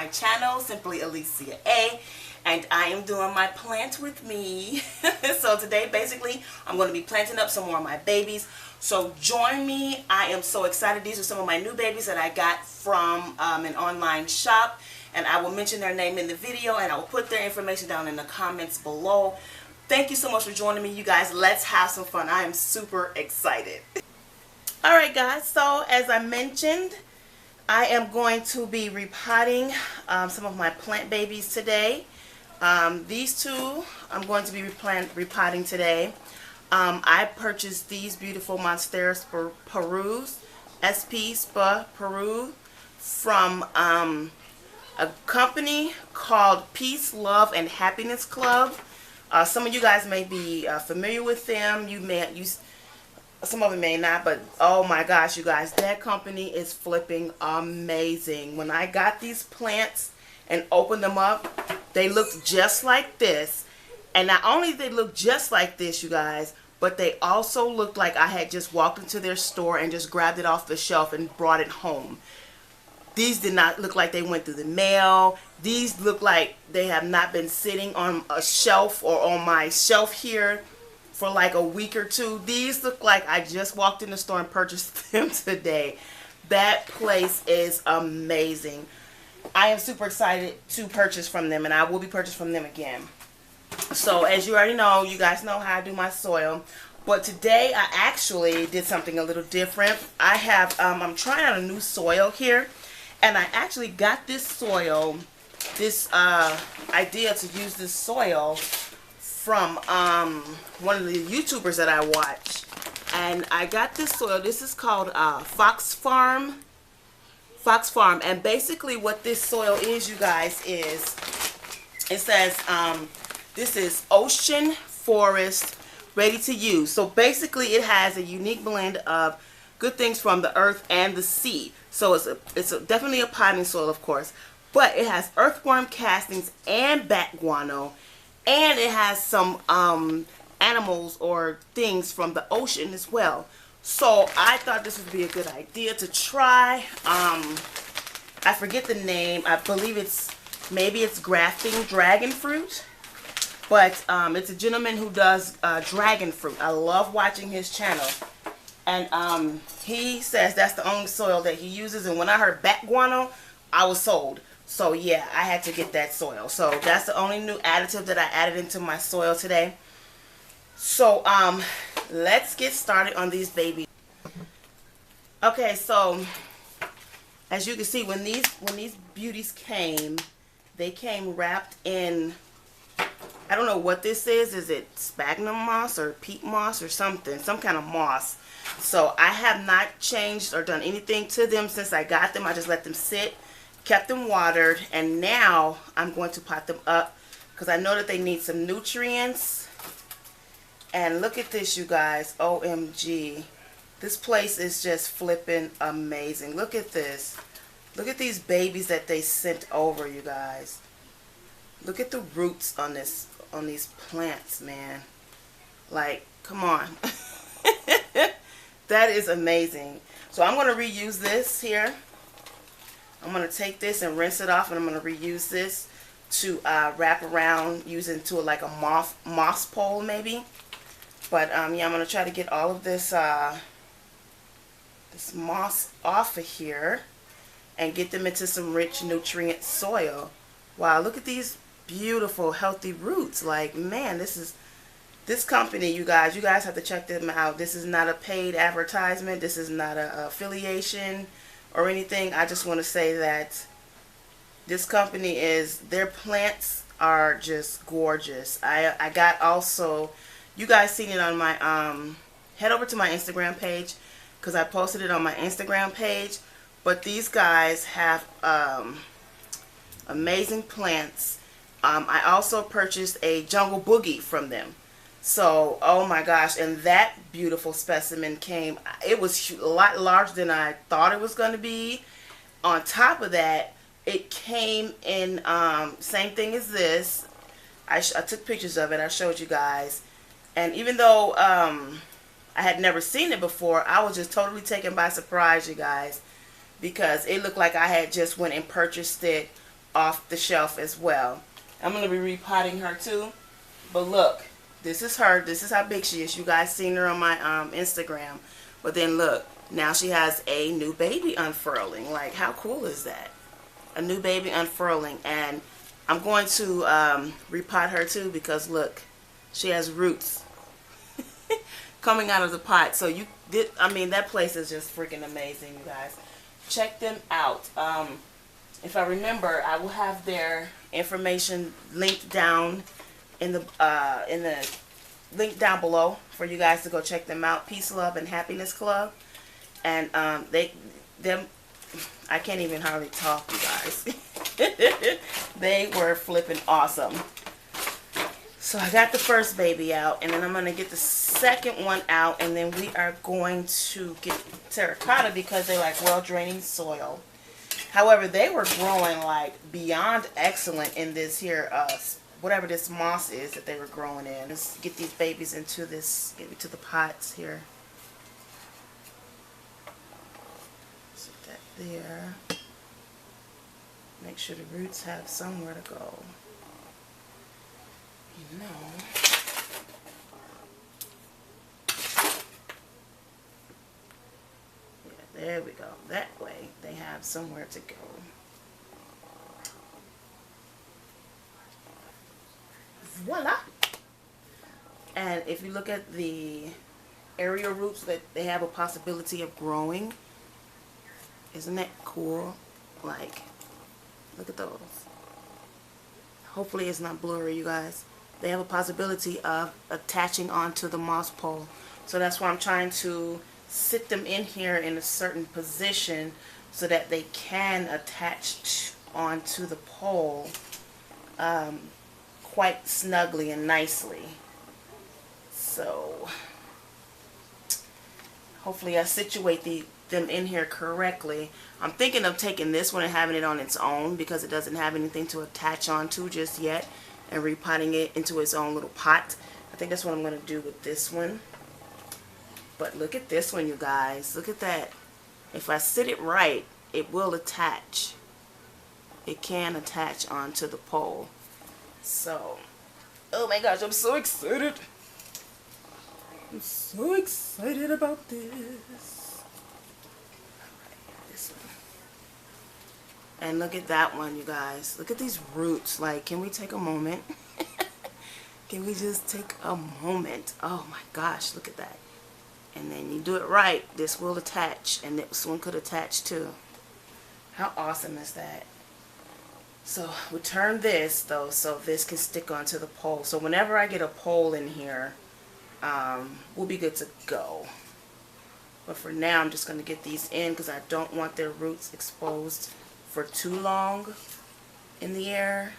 my channel, Simply Alicia A, and I am doing my plant with me. So today basically I'm going to be planting up some more of my babies, so join me. I am so excited. These are some of my new babies that I got from an online shop, and I will mention their name in the video, and I will put their information down in the comments below. Thank you so much for joining me, you guys. Let's have some fun. I am super excited. Alright guys, so as I mentioned, I am going to be repotting some of my plant babies today. These two I'm going to be repotting today. I purchased these beautiful monsteras for Peru's, SP Spa Peru, from a company called Peace, Love, and Happiness Club. Some of you guys may be familiar with them. Some of them may not, but oh my gosh, you guys, that company is flipping amazing. When I got these plants and opened them up, they looked just like this. And not only did they look just like this, you guys, but they also looked like I had just walked into their store and just grabbed it off the shelf and brought it home. These did not look like they went through the mail. These look like they have not been sitting on a shelf or on my shelf here for like a week or two. These look like I just walked in the store and purchased them today. That place is amazing. I am super excited to purchase from them, and I will be purchasing from them again. So as you already know, you guys know how I do my soil. But today I actually did something a little different. I'm trying out a new soil here, and I actually got this soil, this idea to use this soil from one of the YouTubers that I watch. And I got this soil. This is called Fox Farm. And basically what this soil is, you guys, is it says this is ocean forest ready to use. So basically it has a unique blend of good things from the earth and the sea. So it's definitely a potting soil, of course, but it has earthworm castings and bat guano. And it has some animals or things from the ocean as well. So I thought this would be a good idea to try. I forget the name. I believe maybe it's grafting dragon fruit. But it's a gentleman who does dragon fruit. I love watching his channel. And he says that's the only soil that he uses. And when I heard bat guano, I was sold. So yeah, I had to get that soil. So that's the only new additive that I added into my soil today. So let's get started on these babies. Okay, so as you can see, when these beauties came, they came wrapped in, I don't know what this is. Is it sphagnum moss or peat moss or something? Some kind of moss. So I have not changed or done anything to them since I got them. I just let them sit, kept them watered, and now I'm going to pot them up because I know that they need some nutrients. And look at this, you guys. OMG. This place is just flipping amazing. Look at this. Look at these babies that they sent over, you guys. Look at the roots on these plants, man. Like, come on. That is amazing. So I'm going to reuse this here. I'm going to take this and rinse it off, and I'm going to reuse this to wrap around using to like a moss pole maybe. But yeah, I'm going to try to get all of this this moss off of here and get them into some rich nutrient soil. Wow, look at these beautiful healthy roots. Like, man, this company, you guys have to check them out. This is not a paid advertisement. This is not an affiliation or anything. I just want to say that this company their plants are just gorgeous. I got also, you guys seen it on my, head over to my Instagram page because I posted it on my Instagram page. But these guys have amazing plants. I also purchased a jungle boogie from them. So, oh my gosh, and that beautiful specimen came, it was a lot larger than I thought it was going to be. On top of that, it came in, same thing as this. I took pictures of it, I showed you guys. And even though I had never seen it before, I was just totally taken by surprise, you guys. Because it looked like I had just went and purchased it off the shelf as well. I'm going to be repotting her too. But look, this is her. This is how big she is. You guys seen her on my Instagram. But then look, now she has a new baby unfurling. Like, how cool is that? A new baby unfurling. And I'm going to repot her too because look, she has roots coming out of the pot. So you did, I mean, that place is just freaking amazing, you guys. Check them out. If I remember, I will have their information linked down in the link down below for you guys to go check them out. Peace, Love, and Happiness Club. And I can't even hardly talk, you guys. They were flipping awesome. So I got the first baby out, and then I'm going to get the second one out, and then we are going to get terracotta because they like well-draining soil. However, they were growing like beyond excellent in this here, whatever this moss is that they were growing in. Let's get these babies into this, get into the pots here. Set that there. Make sure the roots have somewhere to go. You know. Yeah, there we go. That way they have somewhere to go. Voila! And if you look at the area roots that they have a possibility of growing, isn't that cool? Like, look at those. Hopefully it's not blurry, you guys. They have a possibility of attaching onto the moss pole. So that's why I'm trying to sit them in here in a certain position so that they can attach onto the pole quite snugly and nicely. So hopefully I situate them in here correctly. I'm thinking of taking this one and having it on its own because it doesn't have anything to attach onto just yet, and repotting it into its own little pot. I think that's what I'm going to do with this one. But look at this one, you guys. Look at that. If I sit it right, it will attach. It can attach onto the pole. So, oh my gosh, I'm so excited. I'm so excited about this. This one. And look at that one, you guys. Look at these roots. Like, can we take a moment? Can we just take a moment? Oh my gosh, look at that. And then you do it right, this will attach, and this one could attach too. How awesome is that? So we turn this though so this can stick onto the pole. So whenever I get a pole in here, we'll be good to go. But for now I'm just going to get these in because I don't want their roots exposed for too long in the air.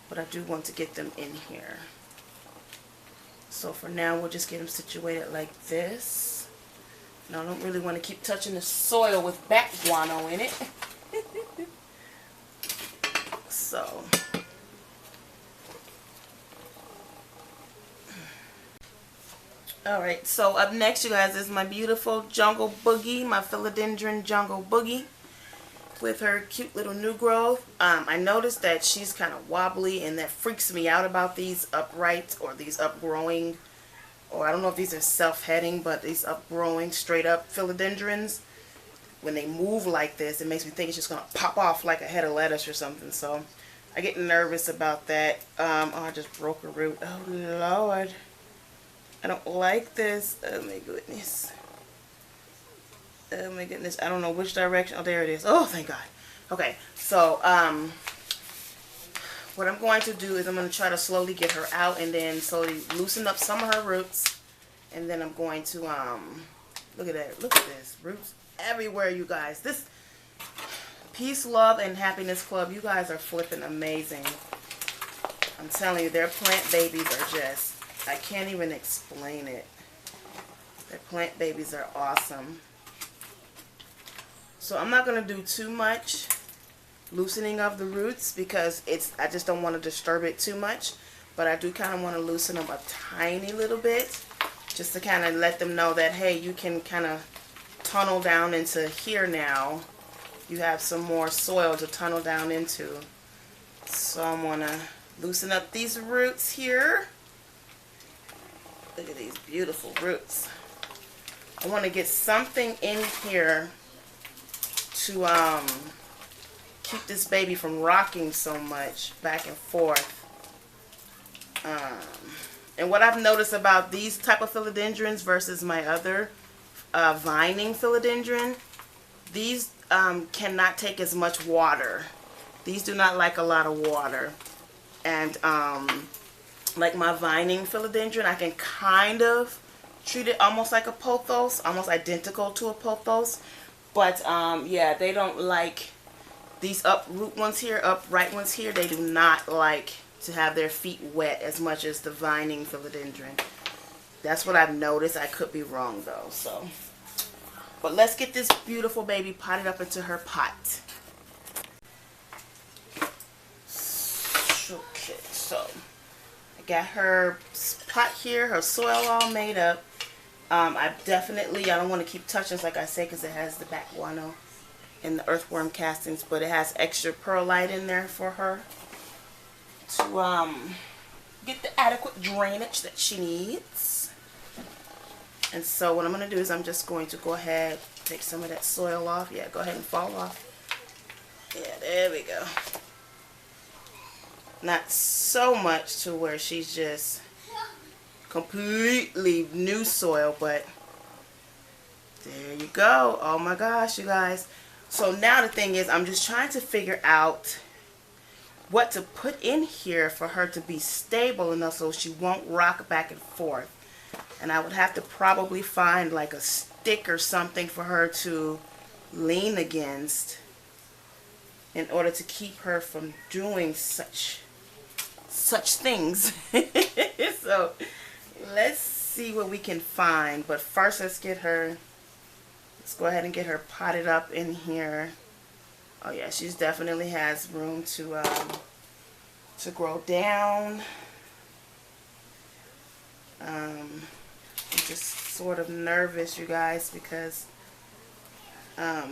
But I do want to get them in here. So for now we'll just get them situated like this. Now I don't really want to keep touching the soil with bat guano in it. So alright, so up next, you guys, is my beautiful jungle boogie, my philodendron jungle boogie with her cute little new growth. I noticed that she's kind of wobbly, and that freaks me out about these upright or these upgrowing, or I don't know if these are self-heading, but these upgrowing straight up philodendrons. When they move like this, it makes me think it's just going to pop off like a head of lettuce or something. So I get nervous about that. Oh, I just broke a root. Oh Lord, I don't like this. Oh my goodness. Oh my goodness. I don't know which direction. Oh, there it is. Oh, thank God. Okay, so what I'm going to do is I'm going to try to slowly get her out and then slowly loosen up some of her roots. And then I'm going to look at that. Look at this. Roots everywhere, you guys. This Peace, Love, and Happiness Club, you guys are flipping amazing. I'm telling you, their plant babies are just, I can't even explain it. Their plant babies are awesome. So I'm not going to do too much loosening of the roots because I just don't want to disturb it too much. But I do kind of want to loosen them a tiny little bit just to kind of let them know that, hey, you can kind of tunnel down into here now you have some more soil to tunnel down into. So I'm going to loosen up these roots here. Look at these beautiful roots. I want to get something in here to keep this baby from rocking so much back and forth. And what I've noticed about these type of philodendrons versus my other vining philodendron, these cannot take as much water. These do not like a lot of water. And like my vining philodendron, I can kind of treat it almost like a pothos, almost identical to a pothos. But yeah, they don't like these upright ones here. They do not like to have their feet wet as much as the vining philodendron. That's what I've noticed. I could be wrong though. So, but let's get this beautiful baby potted up into her pot. Okay, so I got her pot here, her soil all made up. I don't want to keep touching this, like I say, because it has the back guano and the earthworm castings, but it has extra perlite in there for her to get the adequate drainage that she needs. And so what I'm going to do is I'm just going to go ahead, take some of that soil off. Yeah, go ahead and fall off. Yeah, there we go. Not so much to where she's just completely new soil, but there you go. Oh my gosh, you guys. So now the thing is, I'm just trying to figure out what to put in here for her to be stable enough so she won't rock back and forth. And I would have to probably find like a stick or something for her to lean against in order to keep her from doing such things. So let's see what we can find. But first let's go ahead and get her potted up in here. Oh yeah, she definitely has room to grow down. I'm just sort of nervous, you guys, because I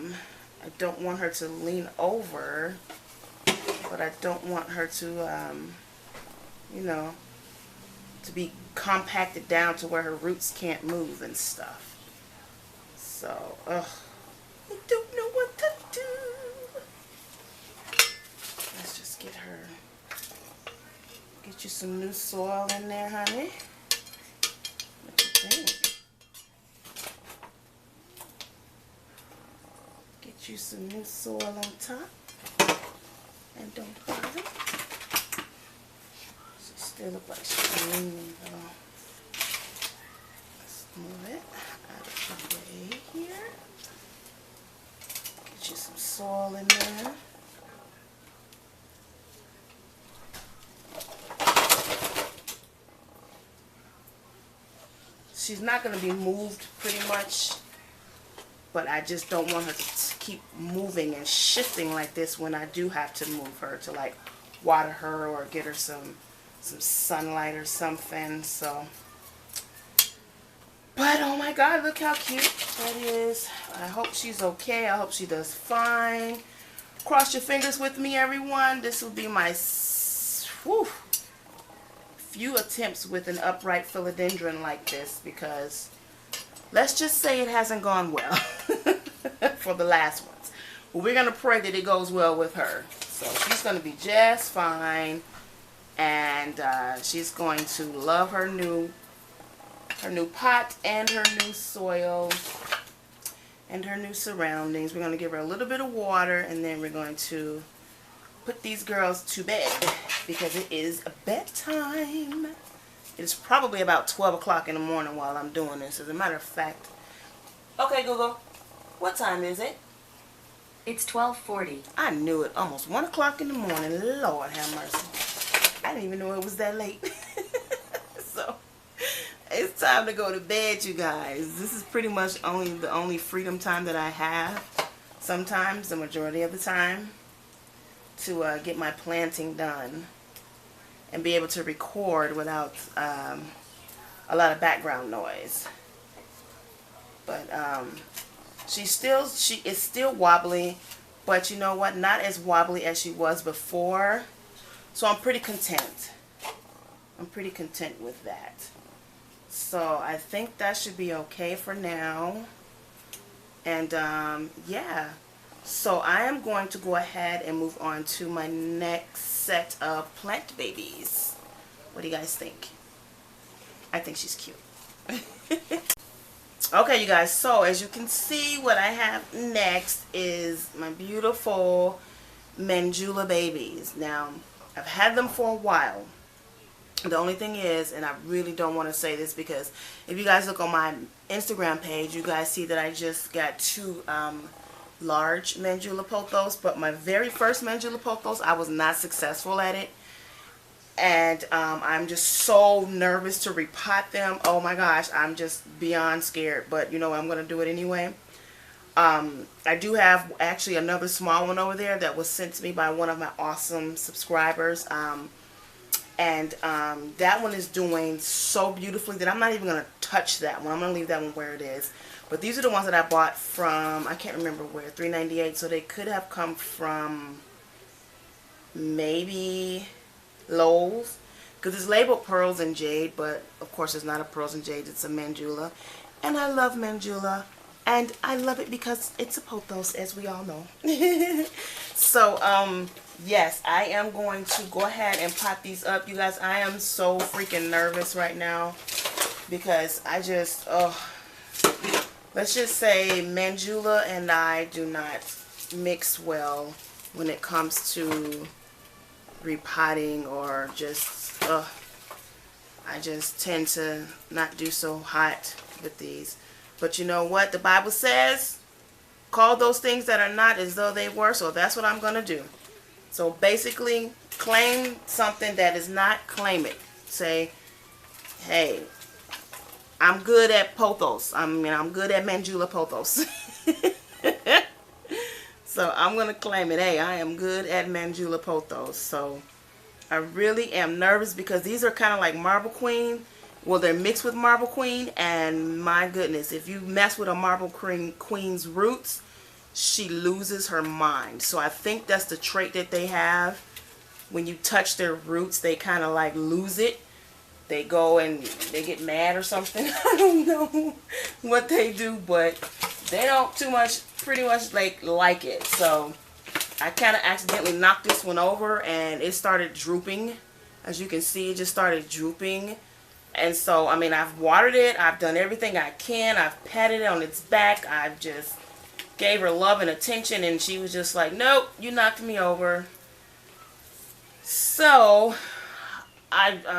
don't want her to lean over, but I don't want her to you know, to be compacted down to where her roots can't move and stuff. So, I don't know what to do. Let's just get you some new soil in there, honey. What you think? Get you some new soil on top. And don't bother. Still look like she's leaning though. Let's move it out of the way here. Get you some soil in there. She's not going to be moved pretty much, but I just don't want her to keep moving and shifting like this when I do have to move her to like water her or get her some sunlight or something. So, but oh my god, look how cute that is. I hope she's okay. I hope she does fine. Cross your fingers with me, everyone. This will be my few attempts with an upright philodendron like this, because let's just say it hasn't gone well for the last ones. But we're going to pray that it goes well with her. So she's going to be just fine. And she's going to love her new pot and her new soil and her new surroundings. We're going to give her a little bit of water, and then we're going to put these girls to bed because it is bedtime. It's probably about 12 o'clock in the morning while I'm doing this, as a matter of fact. Okay, Google, what time is it? It's 12:40. I knew it. Almost 1 o'clock in the morning. Lord have mercy. I didn't even know it was that late. So it's time to go to bed, you guys. This is pretty much the only freedom time that I have, sometimes, the majority of the time, to get my planting done and be able to record without a lot of background noise. But she is still wobbly, but you know what, not as wobbly as she was before. So I'm pretty content. I'm pretty content with that. So I think that should be okay for now. And yeah, so I am going to go ahead and move on to my next set of plant babies. What do you guys think? I think she's cute. Okay, you guys, so as you can see, what I have next is my beautiful Manjula babies. Now, I've had them for a while. The only thing is, and I really don't want to say this because if you guys look on my Instagram page, you guys see that I just got 2 large Manjula pothos, but my very first Manjula pothos, I was not successful at it. And I'm just so nervous to repot them. Oh my gosh, I'm just beyond scared, but you know, I'm going to do it anyway. I do have actually another small one over there that was sent to me by one of my awesome subscribers. And that one is doing so beautifully that I'm not even going to touch that one. I'm going to leave that one where it is. But these are the ones that I bought from, I can't remember where, $3.98. So they could have come from maybe Lowe's, because it's labeled pearls and jade, but of course it's not a pearls and jade, it's a Manjula. And I love Manjula, and I love it because it's a pothos, as we all know. So yes, I am going to go ahead and pot these up. You guys, I am so freaking nervous right now because I just, let's just say Manjula and I do not mix well when it comes to repotting, or just I just tend to not do so hot with these. But you know what the Bible says, call those things that are not as though they were. So that's what I'm gonna do. So basically, claim something that is not, claim it. Say, hey, I'm good at pothos. I'm good at Manjula pothos. So I'm going to claim it. Hey, I am good at Manjula pothos. So I really am nervous because these are kind of like Marble Queen. Well, they're mixed with Marble Queen. And my goodness, if you mess with a Marble Queen's roots, she loses her mind. So I think that's the trait that they have. When you touch their roots, they kind of like lose it. They go and they get mad or something. I don't know what they do, but they don't too much, pretty much like it. So I kind of accidentally knocked this one over and it started drooping. As you can see, it just started drooping. And so, I mean, I've watered it. I've done everything I can. I've patted it on its back. I've just gave her love and attention, and she was just like, nope, you knocked me over. So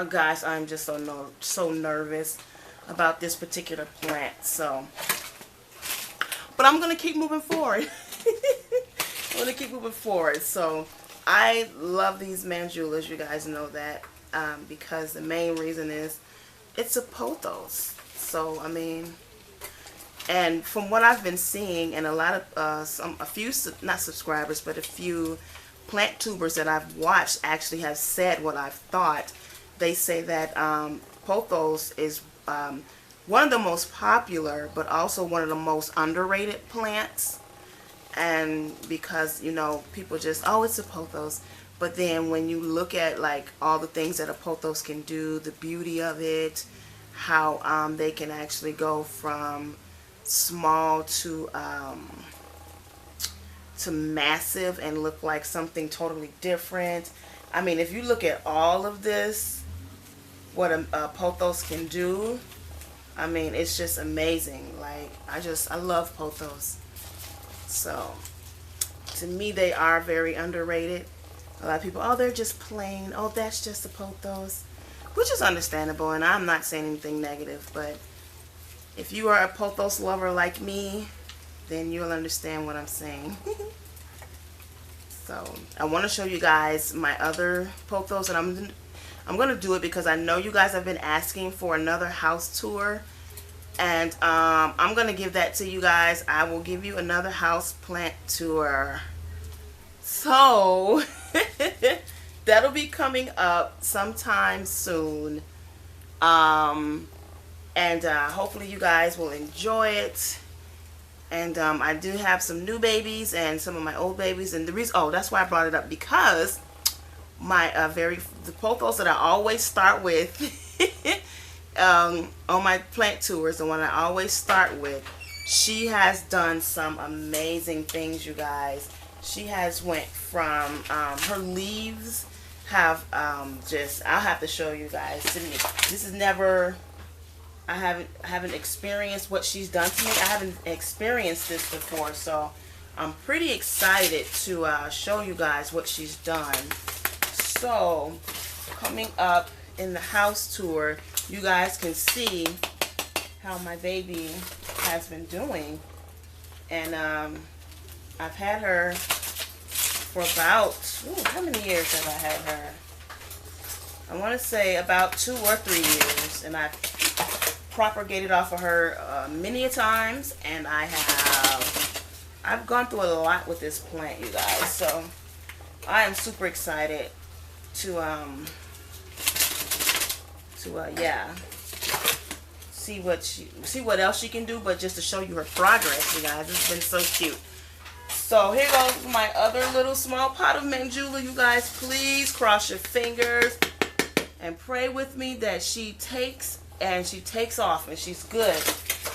guys, I'm just so nervous about this particular plant. So, but I'm gonna keep moving forward. I'm gonna keep moving forward. So I love these Manjulas, you guys know that, because the main reason is it's a pothos. So I mean, and from what I've been seeing, and a lot of a few not subscribers, but a few plant tubers that I've watched actually have said what I've thought. They say that pothos is one of the most popular, but also one of the most underrated plants. And because, you know, people just, oh, it's a pothos. But then when you look at like all the things that a pothos can do, the beauty of it, how they can actually go from small to massive and look like something totally different. I mean, if you look at all of this, what a pothos can do, I mean, it's just amazing. Like, I love pothos. So to me, they are very underrated. A lot of people, oh, they're just plain, oh, that's just a pothos, which is understandable, and I'm not saying anything negative, but if you are a pothos lover like me, then you'll understand what I'm saying. So I want to show you guys my other pothos, and I'm going to do it because I know you guys have been asking for another house tour, and I'm going to give that to you guys. I will give you another house plant tour. So that'll be coming up sometime soon, and hopefully you guys will enjoy it. And I do have some new babies and some of my old babies. And the reason, oh, that's why I brought it up, because my the pothos that I always start with on my plant tours, the one I always start with, she has done some amazing things, you guys. She has went from her leaves have just, I'll have to show you guys. This is never, I haven't experienced what she's done to me. I haven't experienced this before, so I'm pretty excited to show you guys what she's done. So coming up in the house tour, you guys can see how my baby has been doing. And I've had her for about, how many years have I had her? I want to say about 2 or 3 years, and I've propagated off of her many a times, and I've gone through a lot with this plant, you guys. So I am super excited to yeah, see what else she can do, but just to show you her progress, you guys. It's been so cute. So here goes my other little small pot of Manjula, you guys. Please cross your fingers and pray with me that she takes off and she's good,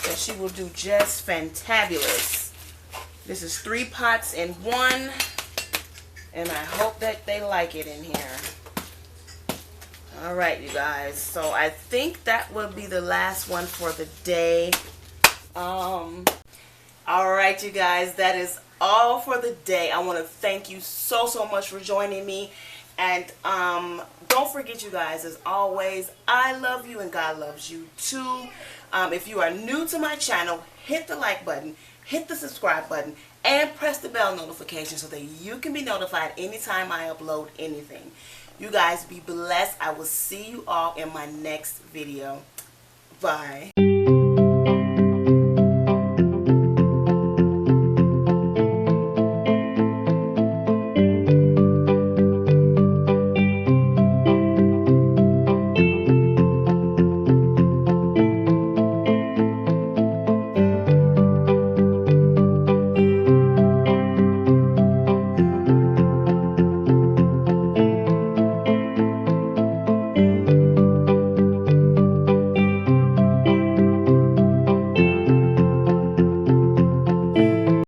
that she will do just fantabulous. This is 3 pots in 1, and I hope that they like it in here. Alright, you guys, so I think that will be the last one for the day. Alright, you guys, that is all for the day. I want to thank you so much for joining me. And don't forget, you guys, as always, I love you and God loves you too. If you are new to my channel, hit the like button, hit the subscribe button, and press the bell notification so that you can be notified anytime I upload anything. You guys be blessed. I will see you all in my next video. Bye.